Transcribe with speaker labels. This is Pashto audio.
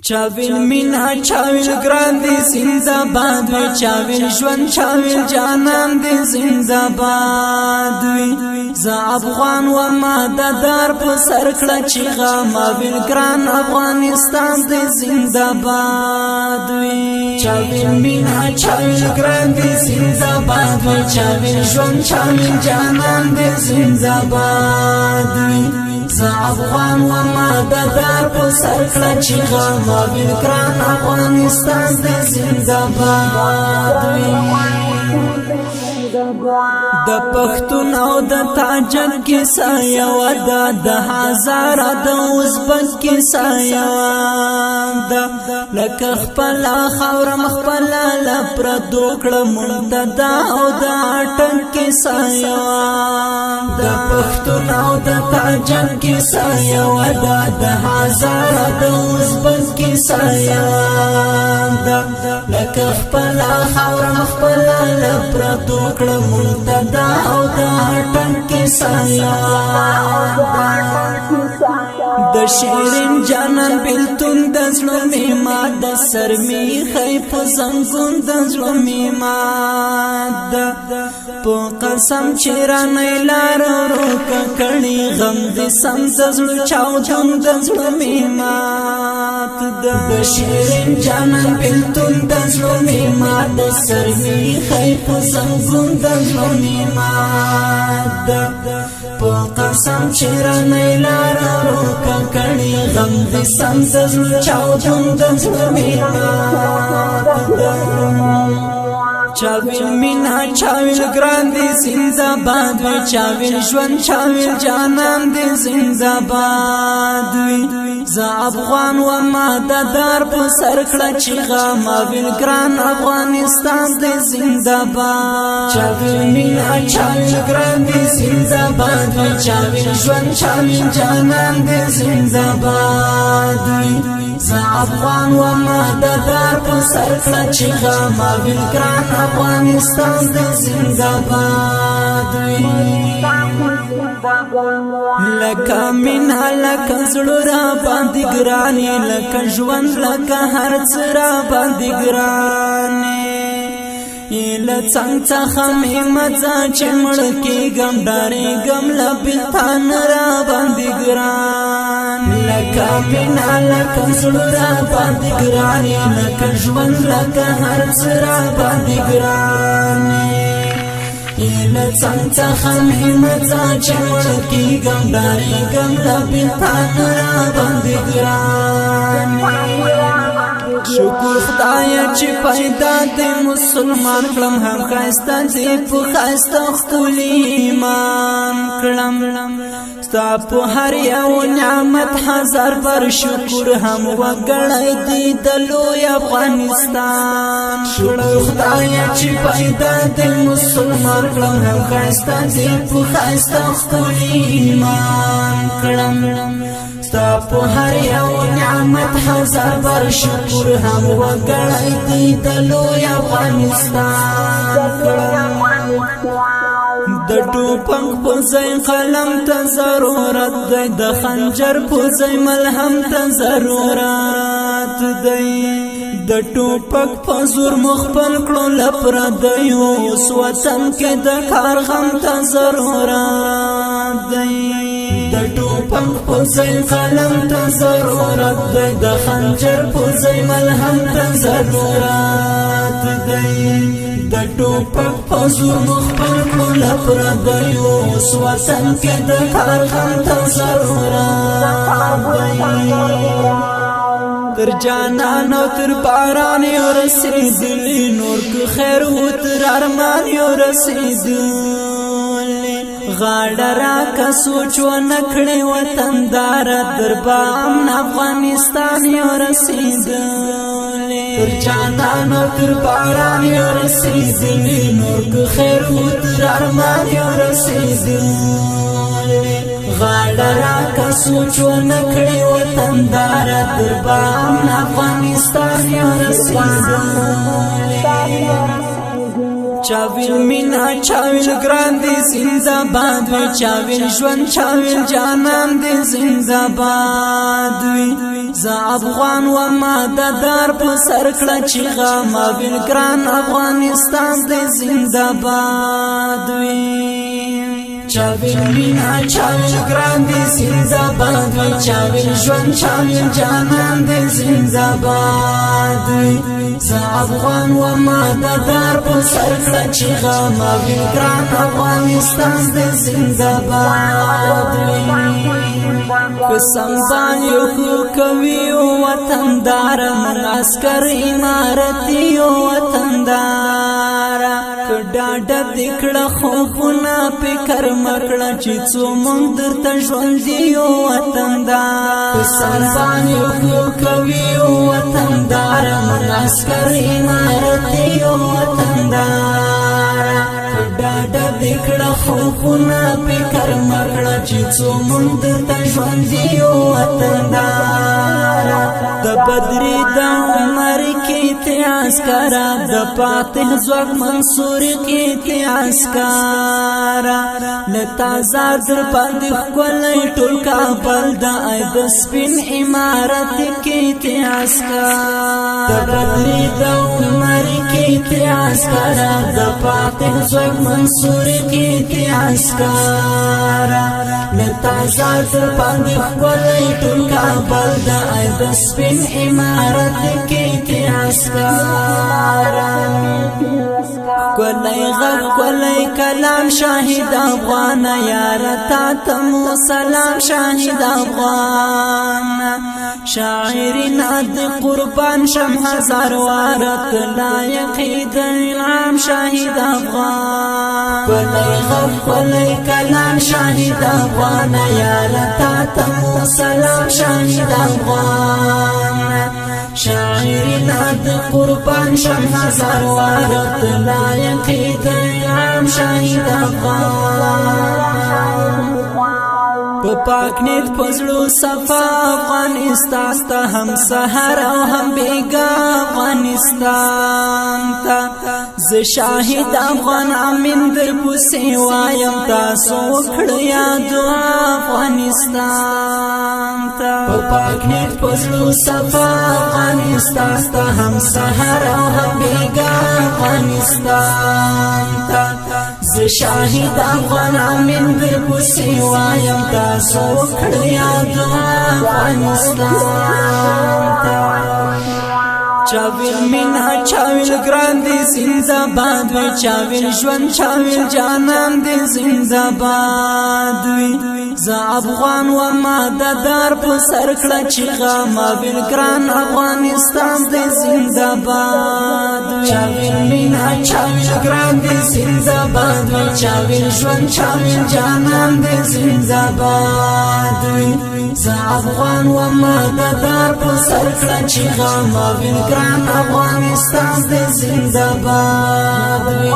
Speaker 1: چاویل مینا چاویل گران دی زنده‌باد وی چاویل ژوند چاویل جانان دی زنده‌باد وی ز افغان و ما د دار په سر کړه چیغه ماویل ګران افغانستان دی زنده‌باد وی چاویل مینا چاویل ګران دی زنده‌باد وی چاویل ژوند چاویل جانان دی زنده‌باد وی ز افغان و ما د دار په سر کړه چیغه ماویل ګران افغانستان دی زنده‌باد وی د پښتون او د تاجک کیسه یو د هزار د ازبک کیسه یو د لکه خپل خاور مخپل لپر دوکړه منتدا او د اټن کیسه یو د پښتون او د تاجک کیسه یو د هزار د ازبک کیسه یو د لکه خپل خاور مخپل لپر دوکړه منتدا او د اټن کیسه د شیرین جانان بیلتون د زړه میما د سرمی خیف زنګون د زړه میما د په قسم چیرانه لار روک کړي غم د سم د زړه چاودون د زړه میما د شیرین جانان بیلتون د زړه میما د سرمی خیف زنګون د زړه میما د په قسم چیرانه لار روک کړي غم د سم د زړه چاودون د زړه میما چاویل مینا چاویل ګران دی زنده‌باد وی چاویل ژوند چاویل جانان دی زنده‌باد وی ز افغان و ما د دار په سر کړه چیغه ماویل ګران افغانستان دی زنده‌باد چاویل مینا چاویل ګران دی زنده‌باد وی چاویل ژوند چاویل جانان دی زنده‌باد وی ز افغان و ما د دار په سر کړه چیغه ماویل ګران افغانستان دی زنده‌باد وی لکه مینا لکه زړه را باندې ګرانې لکه ژوند لکه هر څه را باندې ګرانې له څنګ څخه مې مزه چې مړ کېږم ډارېږم له بېلتان را باندې ګران لکه مینا لکه زړه را باندې ګرانې لکه ژوند لکه هر څه را باندې ګرانې له څنګ څخه مې مزه چې مړ کېږم ډارېږم له بېلتان را باندې ګرانې شکر خدایا چې پیدا دې مسلمان کړم هم ښایسته دې په ښایسته ښکلي ایمان کړم ستا په هر یو نعمت هزار بر شکر هم وګړی دې د لوی افغانستان شکر خدایا چې پیدا دې مسلمان کړم هم ښایسته دې په ښایسته ښکلي ایمان کړم ستا په هر یو نعمت هزار بر شکر هم وګړی دې د لوی افغانستان د ټوپک په ځای قلم ته ضرورت دی د خنجر په ځای ملهم ته ضرورت دی د ټوپک په زور مخبل کړو لپردیو اوس وطن کې د کار غم ته ضرورت دی د ټوپک په ځای قلم ته ضرورت دی د خنجر په ځای ملهم ته ضرورت دی د ټوپک په زور مخبل کړو لپردیو اوس وطن کې د کار غم ته ضرورت دی تر جانان او تر باران یو رسیدلی نور که خیر و تر ارمان یو رسیدلی غاړه راکه سوچ ونه کړې وطندار در بام افغانستان یو رسیدلی تر جانان او تر باران یو رسیدلی نور که خیر و تر ارمان یو رسیدلی غاړه راکه سوچ ونه کړې وطندار در بام افغانستان یو رسیدلی چاویل مینا چاویل ګران دی زنده‌باد وی چاویل ژوند چاویل جانان دی زنده‌باد وی ز افغان و ما د دار په سر کړه چیغه ما ویل ګران افغانستان دې زنده باد وي چاویل مینا چاویل ګران دې زنده باد وي چاویل ژوند چاویل جانان دې زنده باد وي ز افغان و ما د دار په سر کړه چیغه ما ویل ګران افغانستان دې زنده باد وي قسم باندې کوي وطن دار من عسكر امارتي وطن دار کډا دکړه خوفنا فکر مکړه چې څو مونږ درته ژوند دی وطن دار قسم باندې کوي وطن دار من عسكر امارتي وطن دار کډا دکړه خوفنا فکر مکړه چې څو مونږ درته ژوند دی وطن دار د بدري د عمر کې ته عسكر د فاتح زوګ منصور کې ته عسكر لتا زاد باندې خپل ټول کابل د اید سپین امارت کې ته عسكر د بدري د عمر کې ته عسكر د فاتح زوګ منصور کې ته عسكر لتا زاد باندې خپل ټول کابل د اید سپین امارت کې ته عسكر کولای غږ کولای کلام شاهد افغان یار تا تمو سلام شاهد افغان شاعرنا د قربان شم هزار وارت لایق د انعام شاهد افغان کولای غږ کولای کلام شاهد افغان یار تا تمو سلام شاهد افغان شاعرنا د قربان شم هزار وارت لایق د انعام شاهد افغان په پاک نیت پزړو صفا افغانستان ته هم سحر او هم بیګا افغانستان ته ز شاهد افغان امین در پوسې وایم تاسو وکړه یاد افغانستان ته په پاک نیت پزړو صفا افغانستان ته هم سحر او هم بیګا افغانستان ته ز شاهد افغان امین در پوسې وایم تاسو وکړه یاد افغانستان ته چاویل مینا چاویل ګران دې زنده باد وي چاویل ژوند چاویل جانان دې زنده باد وي ز افغان و ما د دار په سر کړه چیغه ما ویل ګران افغانستان دې زنده باد وي چاویل مینا چاویل ګران دې زنده باد وي چاویل ژوند چاویل جانان دې زنده باد وي ز افغان و ما د دار په سر کړه چیغه ما ویل ګران افغانستان دې زنده باد وي